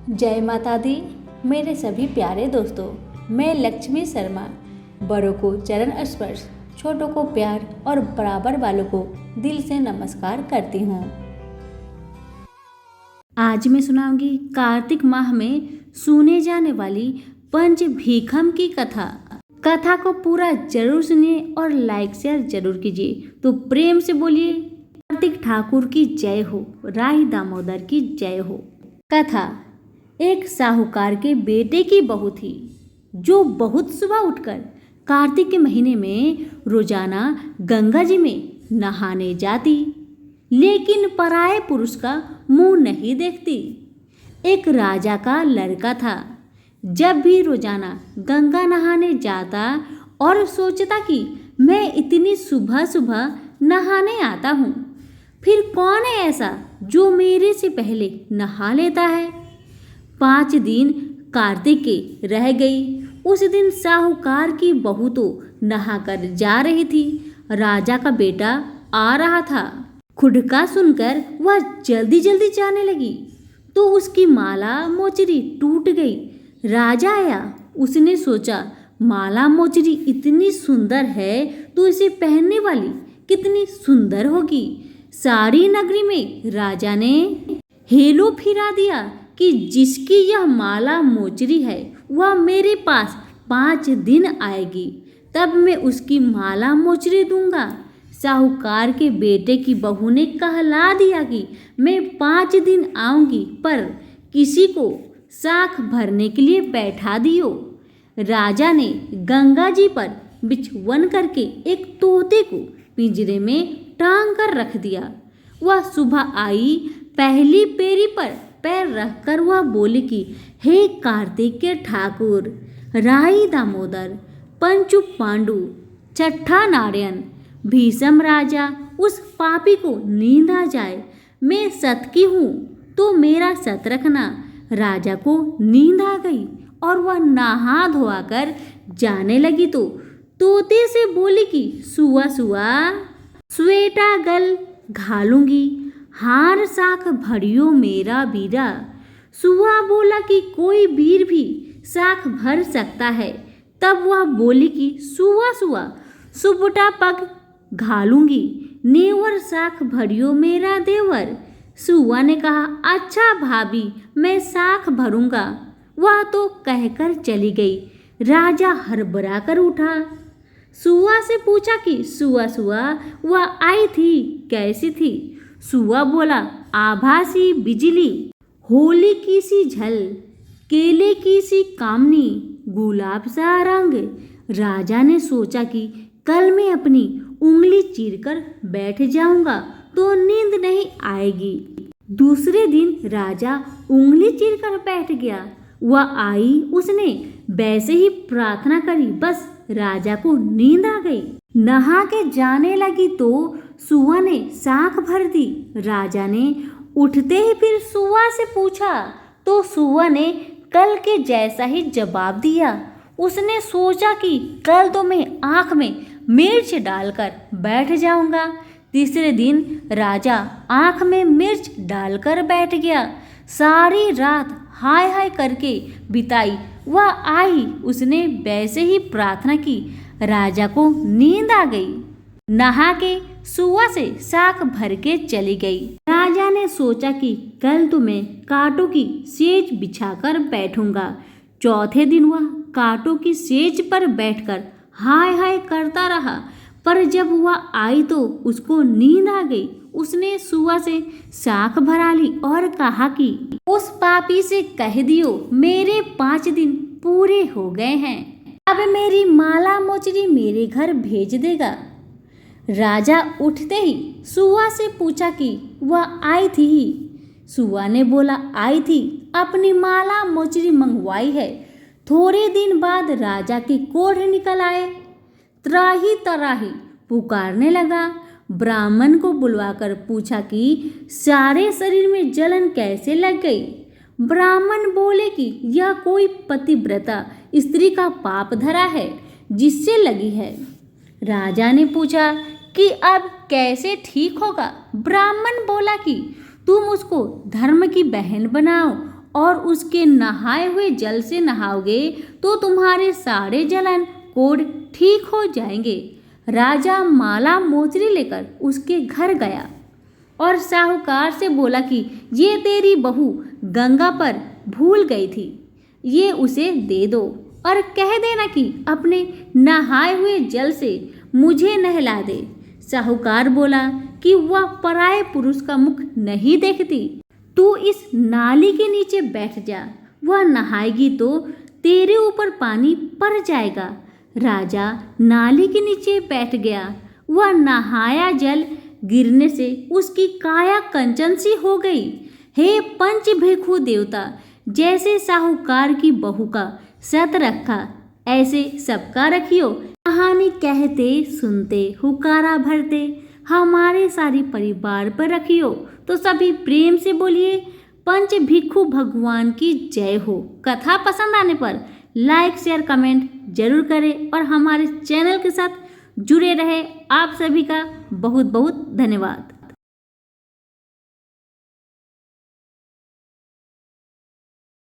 जय माता दी। मेरे सभी प्यारे दोस्तों, मैं लक्ष्मी शर्मा बड़ों को चरण स्पर्श, छोटों को प्यार और बराबर वालों को दिल से नमस्कार करती हूँ। आज मैं सुनाऊंगी कार्तिक माह में सुने जाने वाली पंच भीखम की कथा को पूरा जरूर सुनिए और लाइक शेयर जरूर कीजिए। तो प्रेम से बोलिए कार्तिक ठाकुर की जय हो, राही दामोदर की जय हो। कथा। एक साहूकार के बेटे की बहू थी जो बहुत सुबह उठकर कार्तिक के महीने में रोजाना गंगा जी में नहाने जाती, लेकिन पराये पुरुष का मुंह नहीं देखती। एक राजा का लड़का था। जब भी रोजाना गंगा नहाने जाता और सोचता कि मैं इतनी सुबह सुबह नहाने आता हूँ, फिर कौन है ऐसा जो मेरे से पहले नहा लेता है। 5 दिन कार्तिक के रह गई। उस दिन साहूकार की बहू तो नहाकर जा रही थी। राजा का बेटा आ रहा था। खुडका सुनकर वह जल्दी जल्दी जाने लगी तो उसकी माला मोचरी टूट गई। राजा आया। उसने सोचा माला मोचरी इतनी सुंदर है तो इसे पहनने वाली कितनी सुंदर होगी। सारी नगरी में राजा ने हेलो फिरा दिया कि जिसकी यह माला मोचरी है वह मेरे पास 5 दिन आएगी, तब मैं उसकी माला मोचरी दूंगा। साहूकार के बेटे की बहू ने कहला दिया कि मैं 5 दिन आऊंगी, पर किसी को साख भरने के लिए बैठा दियो। राजा ने गंगा जी पर बिछवन करके एक तोते को पिंजरे में टांग कर रख दिया। वह सुबह आई। पहली पेरी पर पैर रखकर वह बोली कि हे कार्तिक के ठाकुर, राई दामोदर, पंचु पांडु, छठा नारायण, भीषम राजा, उस पापी को नींद आ जाए। मैं सत की हूँ तो मेरा सत रखना। राजा को नींद आ गई और वह नहा धोआ कर जाने लगी तो तोते से बोली कि सुआ सुआ स्वेटा गल घालूंगी, हार साख भरियो मेरा बीरा। सुआ बोला कि कोई वीर भी साख भर सकता है। तब वह बोली कि सुआ सुआ सुबुटा पग घालूंगी, नेवर साख भरियो मेरा देवर। सुआ ने कहा अच्छा भाभी, मैं साख भरूंगा। वह तो कहकर चली गई। राजा हड़बड़ा कर उठा। सुआ से पूछा कि सुआ सुआ वह आई थी कैसी थी। सुआ बोला आभासी बिजली, होली की सी झल, केले की सी कामनी, गुलाब सा रंग। राजा ने सोचा कि कल मैं अपनी उंगली चीरकर बैठ जाऊंगा तो नींद नहीं आएगी। दूसरे दिन राजा उंगली चीरकर बैठ गया। वह आई। उसने वैसे ही प्रार्थना करी, बस राजा को नींद आ गई। नहा के जाने लगी तो सुआ ने साख भर दी। राजा ने उठते ही फिर सुआ से पूछा तो सुआ ने कल के जैसा ही जवाब दिया। उसने सोचा कि कल तो मैं आँख में मिर्च डालकर बैठ जाऊंगा। तीसरे दिन राजा आँख में मिर्च डालकर बैठ गया। सारी रात हाय हाय करके बिताई। वह आई। उसने वैसे ही प्रार्थना की। राजा को नींद आ गई। नहा के सुआ से साख भर के चली गई। राजा ने सोचा कि कल तो मैं कांटों की सेज बिछाकर बैठूंगा। चौथे दिन वह कांटों की सेज पर बैठकर हाय हाय करता रहा, पर जब वह आई तो उसको नींद आ गई। उसने सुआ से साख भरा ली और कहा कि उस पापी से कह दियो मेरे 5 दिन पूरे हो गए हैं, अब मेरी माला मोचरी मेरे घर भेज देगा। राजा उठते ही सुआ से पूछा कि वह आई थी ही। सुआ ने बोला आई थी, अपनी माला मोचरी मंगवाई है। थोड़े दिन बाद राजा के कोढ़ निकल आए। त्राही तराही पुकारने लगा। ब्राह्मण को बुलवाकर पूछा कि सारे शरीर में जलन कैसे लग गई। ब्राह्मण बोले कि यह कोई पतिव्रता स्त्री का पाप धरा है जिससे लगी है। राजा ने पूछा कि अब कैसे ठीक होगा। ब्राह्मण बोला कि तुम उसको धर्म की बहन बनाओ और उसके नहाए हुए जल से नहाओगे तो तुम्हारे सारे जलन कोढ़ ठीक हो जाएंगे। राजा माला मोचरी लेकर उसके घर गया और साहूकार से बोला कि ये तेरी बहू गंगा पर भूल गई थी, ये उसे दे दो और कह देना कि अपने नहाए हुए जल से मुझे नहला दे। साहूकार बोला कि वह पराये पुरुष का मुख नहीं देखती, तू इस नाली के नीचे बैठ जा, वह नहाएगी तो तेरे ऊपर पानी पड़ जाएगा। राजा नाली के नीचे बैठ गया। वह नहाया जल गिरने से उसकी काया कंचन सी हो गई। हे पंच भिक्षु देवता, जैसे साहूकार की बहू का सत रखा ऐसे सबका रखियो। कहानी कहते सुनते हुकारा भरते हमारे सारी परिवार पर रखियो। तो सभी प्रेम से बोलिए पंच भिक्षु भगवान की जय हो। कथा पसंद आने पर लाइक शेयर कमेंट जरूर करें और हमारे चैनल के साथ जुड़े रहे। आप सभी का बहुत बहुत धन्यवाद।